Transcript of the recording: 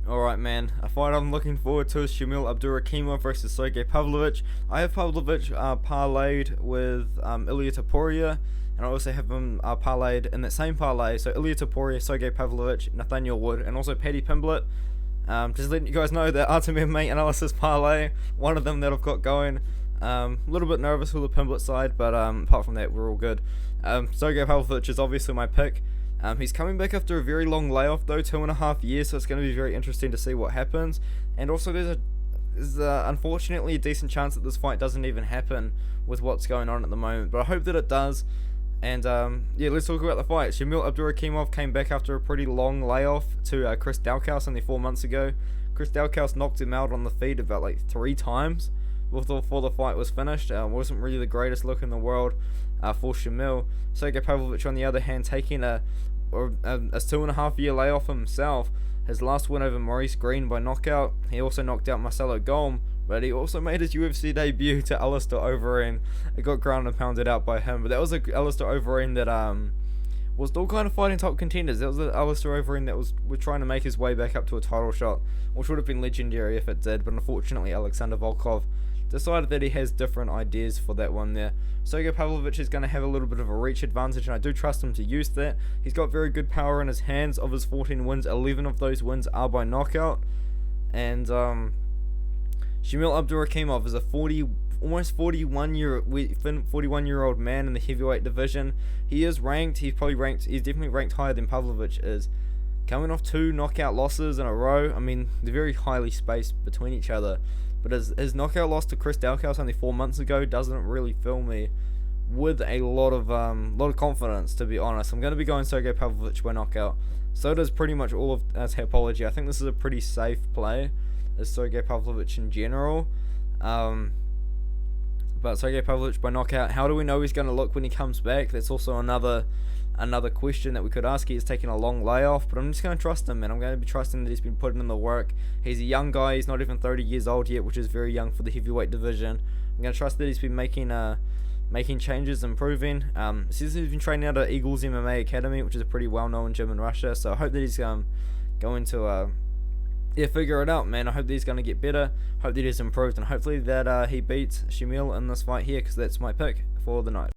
Alright, man, a fight I'm looking forward to is Shamil Abdurakhimov versus Sergei Pavlovich. I have Pavlovich parlayed with Ilia Topuria, and I also have him parlayed in that same parlay. So Ilia Topuria, Sergei Pavlovich, Nathaniel Wood, and also Paddy Pimblett. Just letting you guys know that Artem MMA Analysis parlay, one of them that I've got going. A little bit nervous with the Pimblett side, but apart from that, we're all good. Sergei Pavlovich is obviously my pick. He's coming back after a very long layoff though, 2.5 years, so it's going to be very interesting to see what happens. And also there's unfortunately a decent chance that this fight doesn't even happen with what's going on at the moment, but I hope that it does. And yeah, let's talk about the fight. Shamil Abdurakhimov came back after a pretty long layoff to Chris Daukaus only 4 months ago. Chris Daukaus knocked him out on the feet about like 3 times before the fight was finished. Wasn't really the greatest look in the world for Shamil. Sergei Pavlovich, on the other hand, taking a 2.5 year layoff himself. His last win over Maurice Green by knockout. He also knocked out Marcelo Golm, but he also made his UFC debut to Alistair Overeem. It got ground and pounded out by him, but that was a Alistair Overeem that was still kind of fighting top contenders. That was the Alistair Overeem that was trying to make his way back up to a title shot, which would have been legendary if it did, but unfortunately Alexander Volkov decided that he has different ideas for that one there. Sergei Pavlovich is going to have a little bit of a reach advantage, and I do trust him to use that. He's got very good power in his hands. Of his 14 wins, 11 of those wins are by knockout. And Shamil Abdurakhimov is a almost 41-year-old man in the heavyweight division. He is ranked. He's definitely ranked higher than Pavlovich is. Coming off 2 knockout losses in a row. I mean, they're very highly spaced between each other. But his knockout loss to Chris Daukaus only 4 months ago doesn't really fill me with a lot of confidence, to be honest. I'm going to be going Sergei Pavlovich by knockout. So does pretty much all of Tapology. I think this is a pretty safe play as Sergei Pavlovich in general. But Sergei Pavlovich by knockout. How do we know he's going to look when he comes back? That's also another question that we could ask. He's taking a long layoff, but I'm just going to trust him, and I'm going to be trusting that he's been putting in the work. He's a young guy. He's not even 30 years old yet, which is very young for the heavyweight division. I'm going to trust that he's been making changes, improving. Since he's been training out at Eagles MMA Academy, which is a pretty well-known gym in Russia, so I hope that he's going to figure it out, man. I hope that he's going to get better, hope that he's improved, and hopefully that he beats Shamil in this fight here, because that's my pick for the night.